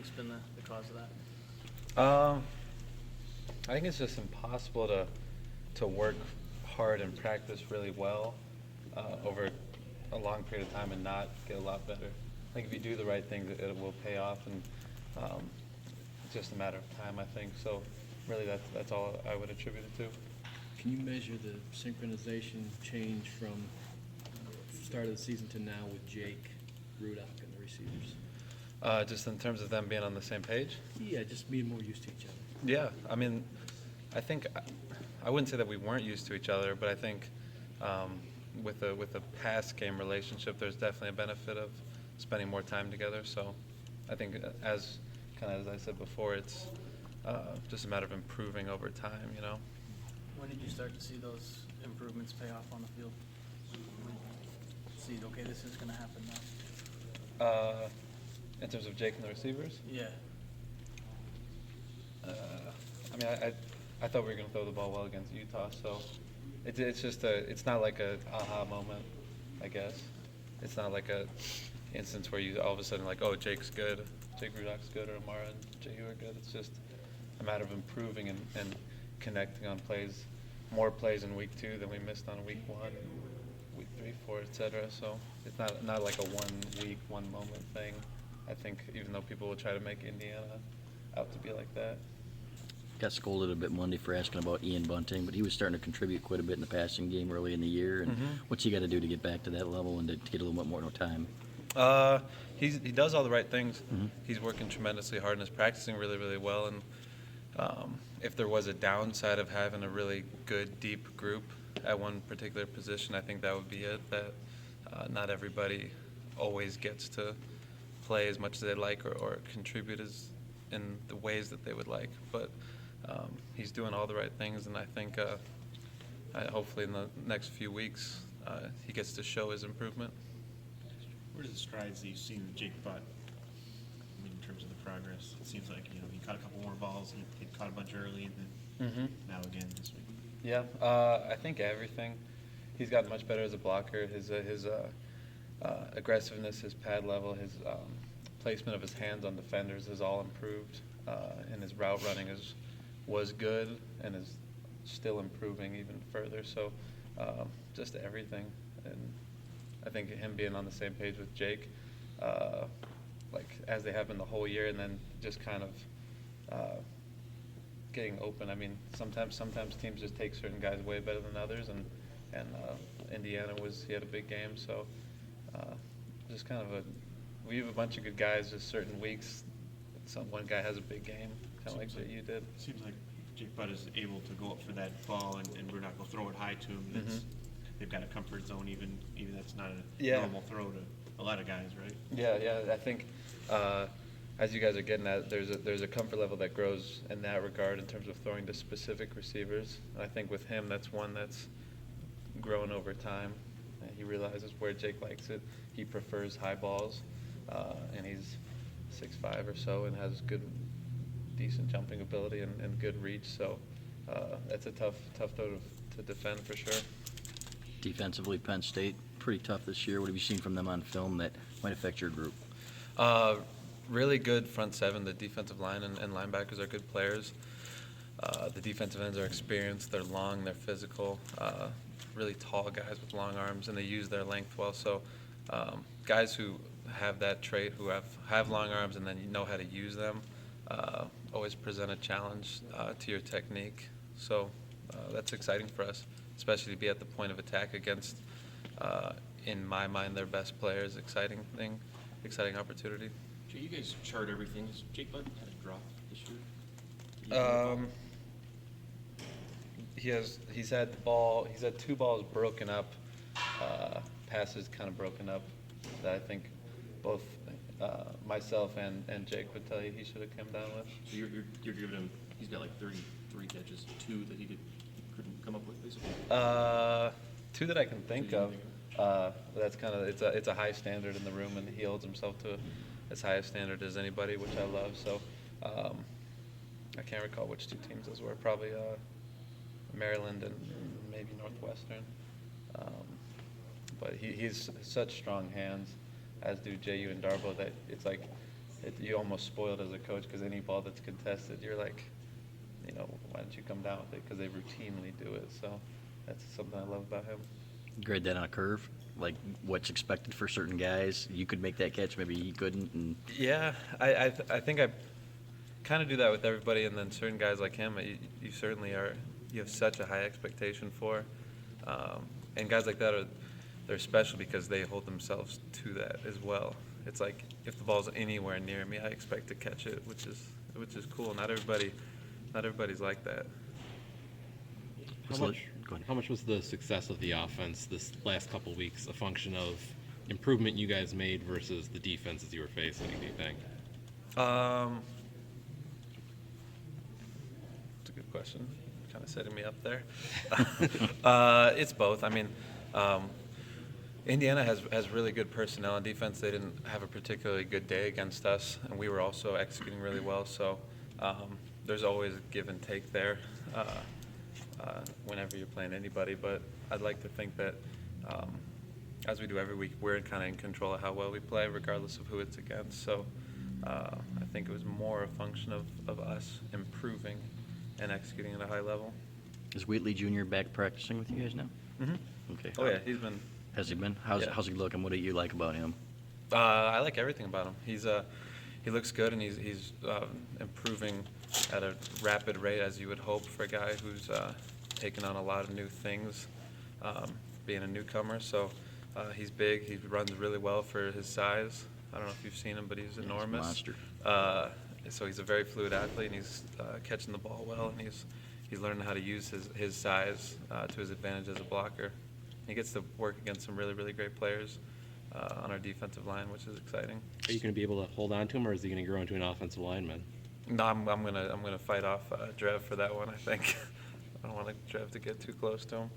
think's been the cause of that? I think it's just impossible to work hard and practice really well over a long period of time and not get a lot better. I think if you do the right things, it will pay off, and it's just a matter of time, I think. So really that's all I would attribute it to. Can you measure the synchronization change from start of the season to now with Jake, Rudolph, and the receivers? Just in terms of them being on the same page? Yeah, just being more used to each other. Yeah, I mean, I think I wouldn't say that we weren't used to each other, but I think with a past game relationship, there's definitely a benefit of spending more time together. So I think as I said before, it's just a matter of improving over time, you know. When did you start to see those improvements pay off on the field? See, okay, this is going to happen now. In terms of Jake and the receivers? Yeah. I mean, I thought we were going to throw the ball well against Utah, so it's just it's not like a aha moment, I guess. It's not like a instance where you all of a sudden like, oh, Jake's good, Jake Rudolph's good, or Amara and J.U. are good. It's just a matter of improving and connecting on plays, more plays in week 2 than we missed on week 1, week 3, 4, etc. So it's not like a 1 week, 1 moment thing. I think even though people will try to make Indiana out to be like that. Got scolded a bit Monday for asking about Ian Bunting, but he was starting to contribute quite a bit in the passing game early in the year. And what's he got to do to get back to that level and to get a little bit more time? He does all the right things. He's working tremendously hard and is practicing really, really well. And if there was a downside of having a really good, deep group at one particular position, I think that would be it. That not everybody always gets to play as much as they'd like or contribute as in the ways that they would like. But he's doing all the right things, and I think hopefully in the next few weeks he gets to show his improvement. What are the strides that you've seen with Jake Butt? I mean, in terms of the progress, it seems like he caught a couple more balls. He caught a bunch early, and then now again this week. Yeah, I think everything. He's gotten much better as a blocker. His aggressiveness, his pad level, his placement of his hands on defenders has all improved, and his route running was good and is still improving even further. So just everything. And I think him being on the same page with Jake, like as they have been the whole year, and then just kind of getting open. I mean, sometimes teams just take certain guys way better than others, and Indiana he had a big game, so just kind of we have a bunch of good guys. Just certain weeks, one guy has a big game, kind of like you did. It seems like Jake Butt is able to go up for that ball, and we're not going to throw it high to him. They've got a comfort zone, even that's not a normal throw to a lot of guys, right? Yeah. I think as you guys are getting at, there's a comfort level that grows in that regard in terms of throwing to specific receivers. And I think with him, that's one that's grown over time. And he realizes where Jake likes it. He prefers high balls, and he's 6'5" or so and has decent jumping ability and good reach. So that's a tough throw to defend for sure. Defensively, Penn State, pretty tough this year. What have you seen from them on film that might affect your group? Really good front seven. The defensive line and linebackers are good players. The defensive ends are experienced. They're long. They're physical. Really tall guys with long arms, and they use their length well. So guys who have that trait, who have long arms and then you know how to use them, always present a challenge to your technique. So that's exciting for us, especially to be at the point of attack against, in my mind, their best players. Exciting opportunity. So you guys chart everything. Has Jake Butt had a drop this year? He's had 2 balls broken up, passes kind of broken up that I think both myself and Jake would tell you he should have come down with. So you're giving him. He's got like 33 catches, 2 that he couldn't come up with, basically. 2 that I can think of. That's kind of it's a high standard in the room, and he holds himself to as high a standard as anybody, which I love. So I can't recall which 2 teams those were. Probably Maryland and maybe Northwestern. But he's such strong hands, as do J.U. and Darbo, that it's like you almost spoiled as a coach because any ball that's contested, you're like, why don't you come down with it? Because they routinely do it. So that's something I love about him. Grade that on a curve, like what's expected for certain guys. You could make that catch, maybe he couldn't. And Yeah, I think I kind of do that with everybody, and then certain guys like him, you certainly are. You have such a high expectation for, and guys like that they're special because they hold themselves to that as well. It's like if the ball's anywhere near me, I expect to catch it, which is cool. Not everybody's like that. Go ahead. How much was the success of the offense this last couple weeks a function of improvement you guys made versus the defenses you were facing, do you think? It's a good question. Kind of setting me up there. It's both. I mean, Indiana has really good personnel on defense. They didn't have a particularly good day against us, and we were also executing really well. So there's always a give and take there whenever you're playing anybody. But I'd like to think that, as we do every week, we're kind of in control of how well we play, regardless of who it's against. So I think it was more a function of us improving and executing at a high level. Is Wheatley Jr. back practicing with you guys now? Mm-hmm. Okay. Oh yeah, he's been. Has he been? Yeah. How's he looking? What do you like about him? I like everything about him. He looks good, and he's improving at a rapid rate, as you would hope for a guy who's taken on a lot of new things, being a newcomer. So he's big. He runs really well for his size. I don't know if you've seen him, but he's enormous. He's a monster. So he's a very fluid athlete, and he's catching the ball well, and he's learning how to use his size to his advantage as a blocker. He gets to work against some really, really great players on our defensive line, which is exciting. Are you going to be able to hold on to him, or is he going to grow into an offensive lineman? No, I'm gonna fight off Drev for that one. I think I don't want Drev to get too close to him.